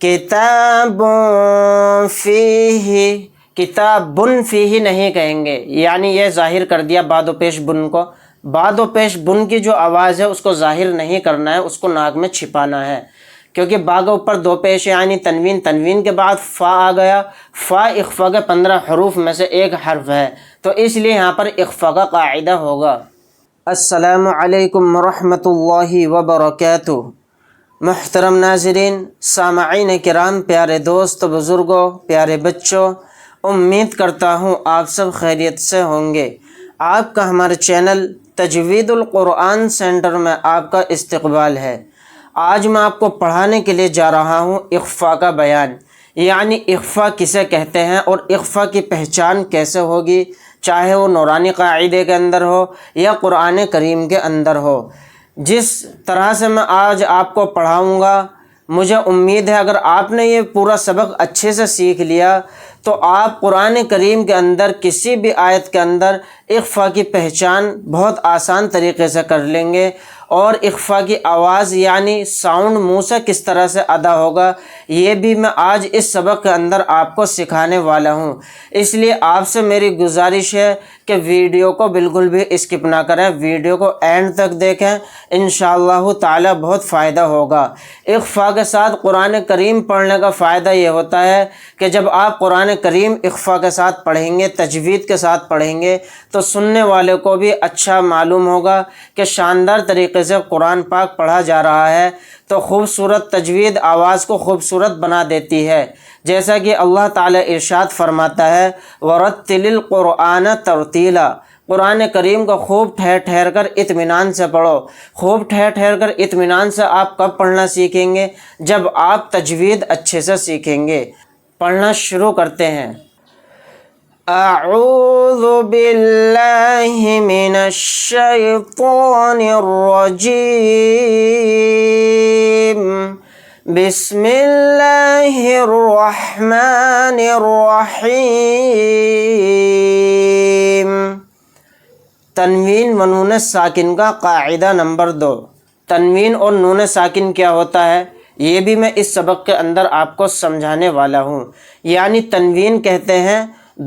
کتاب فیہ، کتابن فیہ نہیں کہیں گے، یعنی یہ ظاہر کر دیا بعد و پیش بن کو۔ بعد و پیش بن کی جو آواز ہے اس کو ظاہر نہیں کرنا ہے، اس کو ناک میں چھپانا ہے، کیونکہ با کے اوپر دو پیش یعنی تنوین، تنوین کے بعد فا آ گیا، فا اخفا کے 15 حروف میں سے ایک حرف ہے، تو اس لیے یہاں پر اخفا کا قاعدہ ہوگا۔ السلام علیکم ورحمۃ اللہ وبرکاتہ۔ محترم ناظرین، سامعین کرام، پیارے دوست، بزرگوں، پیارے بچوں، امید کرتا ہوں آپ سب خیریت سے ہوں گے۔ آپ کا ہمارے چینل تجوید القرآن سینٹر میں آپ کا استقبال ہے۔ آج میں آپ کو پڑھانے کے لیے جا رہا ہوں اخفا کا بیان، یعنی اخفا کسے کہتے ہیں اور اخفا کی پہچان کیسے ہوگی، چاہے وہ نورانی قاعدے کے اندر ہو یا قرآن کریم کے اندر ہو۔ جس طرح سے میں آج آپ کو پڑھاؤں گا، مجھے امید ہے اگر آپ نے یہ پورا سبق اچھے سے سیکھ لیا تو آپ قرآن کریم کے اندر کسی بھی آیت کے اندر اخفا کی پہچان بہت آسان طریقے سے کر لیں گے، اور اخفا کی آواز یعنی ساؤنڈ منہ سے کس طرح سے ادا ہوگا یہ بھی میں آج اس سبق کے اندر آپ کو سکھانے والا ہوں۔ اس لیے آپ سے میری گزارش ہے کہ ویڈیو کو بالکل بھی اسکپ نہ کریں، ویڈیو کو اینڈ تک دیکھیں، انشاءاللہ تعالی بہت فائدہ ہوگا۔ اخفا کے ساتھ قرآن کریم پڑھنے کا فائدہ یہ ہوتا ہے کہ جب آپ قرآن کریم اخفا کے ساتھ پڑھیں گے، تجوید کے ساتھ پڑھیں گے، تو سننے والے کو بھی اچھا معلوم ہوگا کہ شاندار طریقے سے قرآن پاک پڑھا جا رہا ہے۔ تو خوبصورت تجوید آواز کو خوبصورت بنا دیتی ہے، جیسا کہ اللہ تعالی ارشاد فرماتا ہے وَرَتِّلِ الْقُرْآنَ تَرْتِيلًا۔ قرآن کریم کو خوب ٹھہر ٹھہر کر اطمینان سے پڑھو۔ خوب ٹھہر ٹھہر کر اطمینان سے آپ کب پڑھنا سیکھیں گے؟ جب آپ تجوید اچھے سے سیکھیں گے۔ پڑھنا شروع کرتے ہیں۔ اعوذ باللہ من الشیطان الرجیم، بسم اللہ الرحمن الرحیم۔ تنوین و نون ساکن کا قاعدہ نمبر 2۔ تنوین اور نون ساکن کیا ہوتا ہے یہ بھی میں اس سبق کے اندر آپ کو سمجھانے والا ہوں۔ یعنی تنوین کہتے ہیں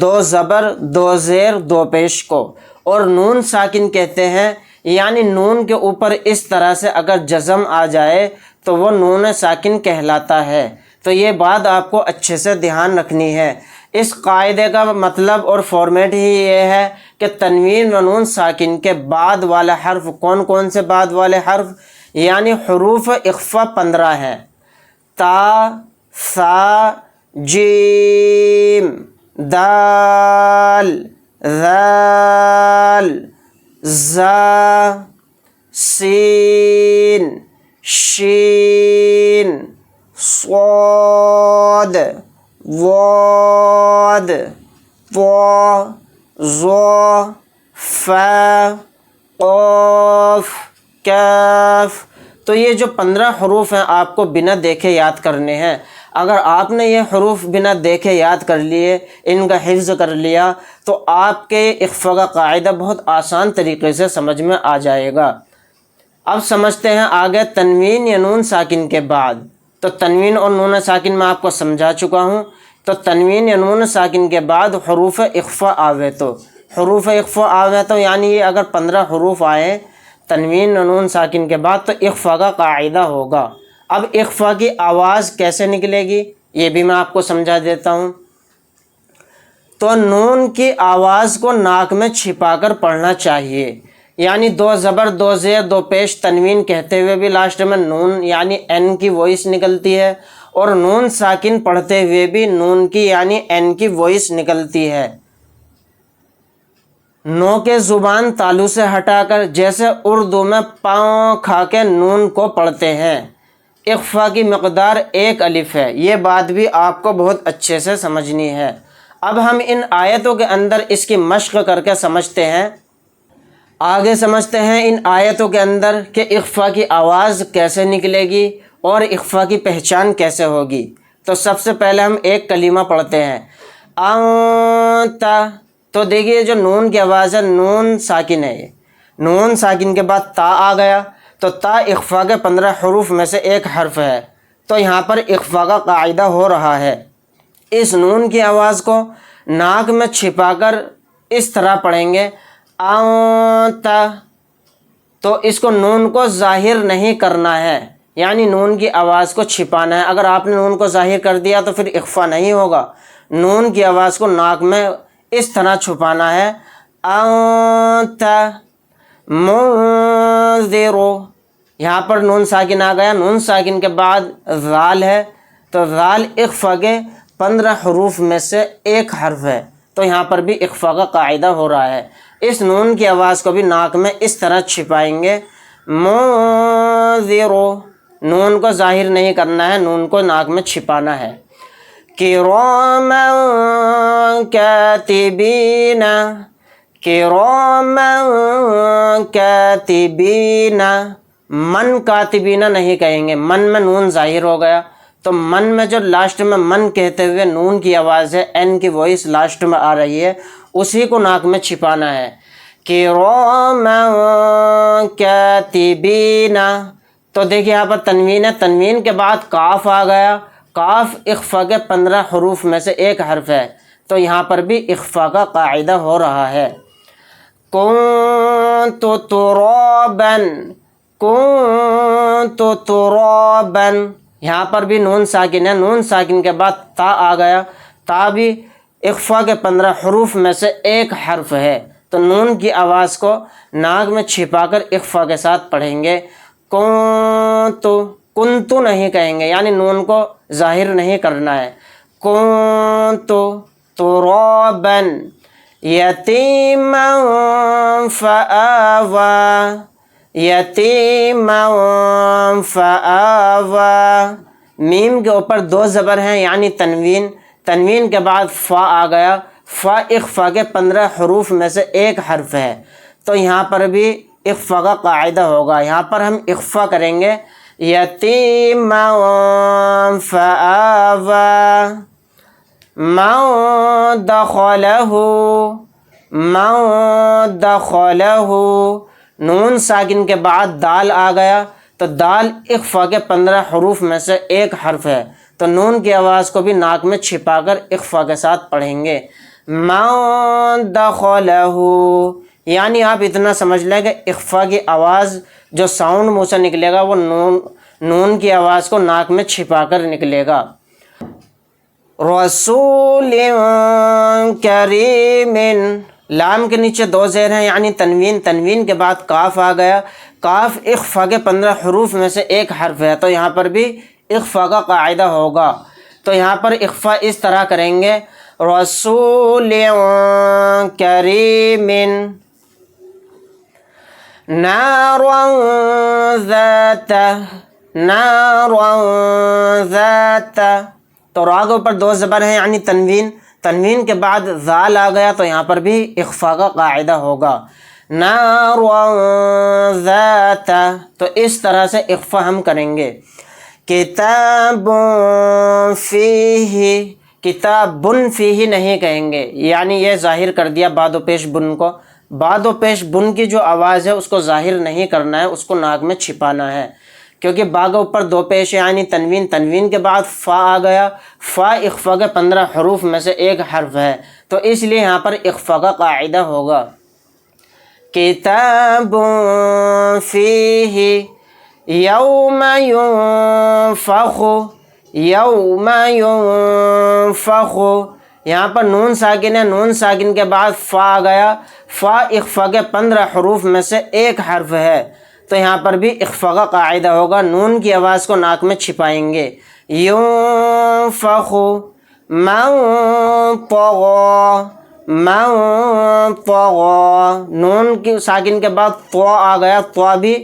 2 زبر 2 زیر 2 پیش کو، اور نون ساکن کہتے ہیں یعنی نون کے اوپر اس طرح سے اگر جزم آ جائے تو وہ نون ساکن کہلاتا ہے۔ تو یہ بات آپ کو اچھے سے دھیان رکھنی ہے۔ اس قاعدے کا مطلب اور فارمیٹ ہی یہ ہے کہ تنوین و نون ساکن کے بعد والا حرف کون کون سے بعد والے حرف، یعنی حروف اخفا 15 ہیں۔ تا، ثا، جیم، دال، ذال، زا، سین، شین، صاد، ضاد، طا، ظا، فا، قاف، کاف۔ تو یہ جو 15 حروف ہیں آپ کو بنا دیکھے یاد کرنے ہیں۔ اگر آپ نے یہ حروف بنا دیکھے یاد کر لیے، ان کا حفظ کر لیا، تو آپ کے اخفا کا قاعدہ بہت آسان طریقے سے سمجھ میں آ جائے گا۔ اب سمجھتے ہیں آگے تنوین یا نون ساکن کے بعد۔ تو تنوین اور نون ساکن میں آپ کو سمجھا چکا ہوں۔ تو تنوین یا نون ساکن کے بعد حروف اخفا آوے تو حروف اخفا آوے تو یعنی یہ اگر 15 حروف آئے تنوین و نون ساکن کے بعد تو اخفا کا قاعدہ ہوگا۔ اب اخفا کی آواز کیسے نکلے گی یہ بھی میں آپ کو سمجھا دیتا ہوں۔ تو نون کی آواز کو ناک میں چھپا کر پڑھنا چاہیے، یعنی 2 زبر 2 زیر 2 پیش تنوین کہتے ہوئے بھی لاسٹ میں نون یعنی این کی وائس نکلتی ہے، اور نون ساکن پڑھتے ہوئے بھی نون کی یعنی این کی وائس نکلتی ہے۔ نو کے زبان تالو سے ہٹا کر جیسے اردو میں پاؤں کھا کے نون کو پڑھتے ہیں۔ اخفا کی مقدار 1 الف ہے، یہ بات بھی آپ کو بہت اچھے سے سمجھنی ہے۔ اب ہم ان آیتوں کے اندر اس کی مشق کر کے سمجھتے ہیں۔ آگے سمجھتے ہیں ان آیتوں کے اندر کہ اخفا کی آواز کیسے نکلے گی اور اخفا کی پہچان کیسے ہوگی۔ تو سب سے پہلے ہم ایک کلمہ پڑھتے ہیں انتا۔ تو دیکھیے جو نون کی آواز ہے نون ساکن ہے، یہ نون ساکن کے بعد تا آ گیا، تو تا اخفا کے 15 حروف میں سے ایک حرف ہے۔ تو یہاں پر اخفا کا قاعدہ ہو رہا ہے۔ اس نون کی آواز کو ناک میں چھپا کر اس طرح پڑھیں گے انت، تو اس کو نون کو ظاہر نہیں کرنا ہے، یعنی نون کی آواز کو چھپانا ہے۔ اگر آپ نے نون کو ظاہر کر دیا تو پھر اخفا نہیں ہوگا، نون کی آواز کو ناک میں اس طرح چھپانا ہے انت منذر۔ یہاں پر نون ساکن آ گیا، نون ساکن کے بعد ذال ہے، تو ذال اخفا کے 15 حروف میں سے ایک حرف ہے، تو یہاں پر بھی اخفا کا قاعدہ ہو رہا ہے۔ اس نون کی آواز کو بھی ناک میں اس طرح چھپائیں گے منذر، نون کو ظاہر نہیں کرنا ہے، نون کو ناک میں چھپانا ہے۔ کراما کاتبین، کراما کاتبین، من کاتبین نہیں کہیں گے، من میں نون ظاہر ہو گیا، تو من میں جو لاسٹ میں من کہتے ہوئے نون کی آواز ہے، این کی وائس لاسٹ میں آ رہی ہے، اسی کو ناک میں چھپانا ہے۔ کراما کاتبین، تو دیکھیے یہاں پر تنوین ہے، تنوین کے بعد کاف آ گیا، کاف اخفا کے 15 حروف میں سے ایک حرف ہے، تو یہاں پر بھی اخفا کا قاعدہ ہو رہا ہے۔ کنت ترابا، کنت ترابا، یہاں پر بھی نون ساکن ہے، نون ساکن کے بعد تا آ گیا، تا بھی اخفا کے 15 حروف میں سے ایک حرف ہے، تو نون کی آواز کو ناک میں چھپا کر اخفا کے ساتھ پڑھیں گے کنتو، کنتو نہیں کہیں گے، یعنی نون کو ظاہر نہیں کرنا ہے۔ کنتو ترابا یتیما فآوی، یتیما فآوی، میم کے اوپر 2 زبر ہیں یعنی تنوین، تنوین کے بعد فا آ گیا، فا اخفا کے 15 حروف میں سے ایک حرف ہے، تو یہاں پر بھی اخفا کا قاعدہ ہوگا، یہاں پر ہم اخفا کریں گے یتیما فآوی، من دخلہ، من دخلہ، نون ساکن کے بعد دال آ گیا، تو دال اخفا کے 15 حروف میں سے ایک حرف ہے، تو نون کی آواز کو بھی ناک میں چھپا کر اخفا کے ساتھ پڑھیں گے من دخلہ، یعنی آپ اتنا سمجھ لیں کہ اخفا کی آواز جو ساؤنڈ منہ سے نکلے گا وہ نون کی آواز کو ناک میں چھپا کر نکلے گا۔ رسول کریم، لام کے نیچے 2 زیر ہیں یعنی تنوین، تنوین کے بعد کاف آ گیا، کاف اخفا کے 15 حروف میں سے ایک حرف ہے، تو یہاں پر بھی اخفا کا قاعدہ ہوگا، تو یہاں پر اخفا اس طرح کریں گے رسول کریم، نار ذات، نار ذات، تو را کے اوپر 2 زبر ہیں یعنی تنوین، تنوین کے بعد ذال آ گیا، تو یہاں پر بھی اخفا کا قاعدہ ہوگا نار ذات، تو اس طرح سے اخفا ہم کریں گے۔ کتاب فیہ، کتابن فیہ نہیں کہیں گے، یعنی یہ ظاہر کر دیا بعد و پیش بن کو، بعد و پیش بن کی جو آواز ہے اس کو ظاہر نہیں کرنا ہے، اس کو ناک میں چھپانا ہے، کیونکہ با کے اوپر 2 پیش یعنی تنوین، تنوین کے بعد فا آ گیا، فا اخفا کے 15 حروف میں سے ایک حرف ہے، تو اس لیے یہاں پر اخفا کا قاعدہ ہوگا کتاب فیہ یوم ینفخ، یوم ینفخ، یہاں پر نون ساکن ہے، نون ساکن کے بعد فا آ گیا، فا اخفا کے 15 حروف میں سے ایک حرف ہے، تو یہاں پر بھی اخفا کا قاعدہ ہوگا، نون کی آواز کو ناک میں چھپائیں گے ینفخ، من طغی، من طغی، نون کی ساکن کے بعد طا آ گیا، طا بھی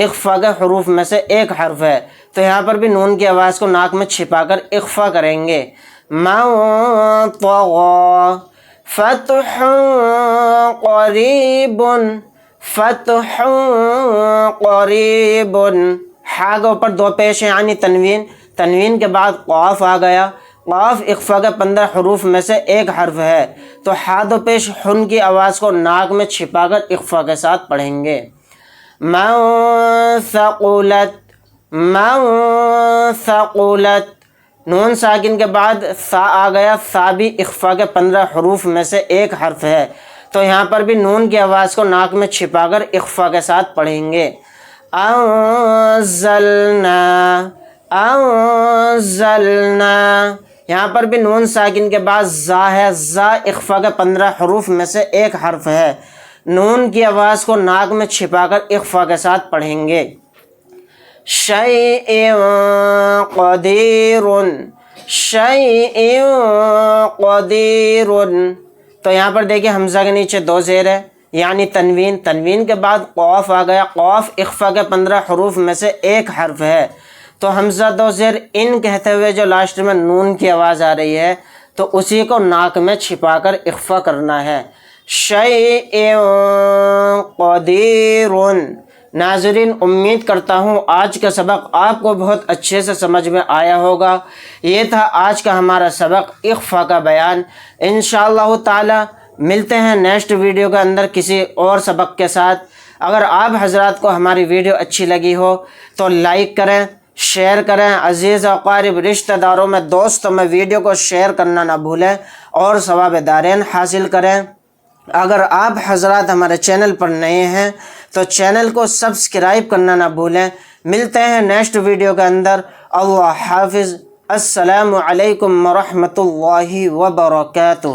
اخفا کے حروف میں سے ایک حرف ہے، تو یہاں پر بھی نون کی آواز کو ناک میں چھپا کر اخفا کریں گے من طغی، فتح قریب، فتح قریب، حا کے اوپر 2 پیش ہیں یعنی تنوین، تنوین کے بعد قاف آ گیا، قاف اخفا کے 15 حروف میں سے ایک حرف ہے، تو حا 2 پیش حن کی آواز کو ناک میں چھپا کر اخفا کے ساتھ پڑھیں گے من ثقلت، من ثقلت، نون ساکن کے بعد سا آ گیا، سا بھی اخفا کے 15 حروف میں سے ایک حرف ہے، تو یہاں پر بھی نون کی آواز کو ناک میں چھپا کر اخفا کے ساتھ پڑھیں گے۔ انزلنا، انزلنا، یہاں پر بھی نون ساکن کے بعد زا ہے، زا اخفا کے 15 حروف میں سے ایک حرف ہے، نون کی آواز کو ناک میں چھپا کر اخفا کے ساتھ پڑھیں گے۔ شیء قدیر، شیء قدیر، تو یہاں پر دیکھیں حمزہ کے نیچے 2 زیر ہے، یعنی تنوین، تنوین کے بعد قوف آ گیا، قوف اخفا کے 15 حروف میں سے ایک حرف ہے، تو حمزہ 2 زیر ان کہتے ہوئے جو لاسٹ میں نون کی آواز آ رہی ہے تو اسی کو ناک میں چھپا کر اخفا کرنا ہے۔ شیء قدیر۔ ناظرین، امید کرتا ہوں آج کا سبق آپ کو بہت اچھے سے سمجھ میں آیا ہوگا۔ یہ تھا آج کا ہمارا سبق اخفا کا بیان۔ انشاءاللہ تعالی ملتے ہیں نیکسٹ ویڈیو کے اندر کسی اور سبق کے ساتھ۔ اگر آپ حضرات کو ہماری ویڈیو اچھی لگی ہو تو لائک کریں، شیئر کریں، عزیز و اقارب رشتہ داروں میں، دوستوں میں ویڈیو کو شیئر کرنا نہ بھولیں اور ثواب دارین حاصل کریں۔ اگر آپ حضرات ہمارے چینل پر نئے ہیں تو چینل کو سبسکرائب کرنا نہ بھولیں۔ ملتے ہیں نیکسٹ ویڈیو کے اندر۔ اللہ حافظ۔ السلام علیکم ورحمۃ اللہ وبرکاتہ۔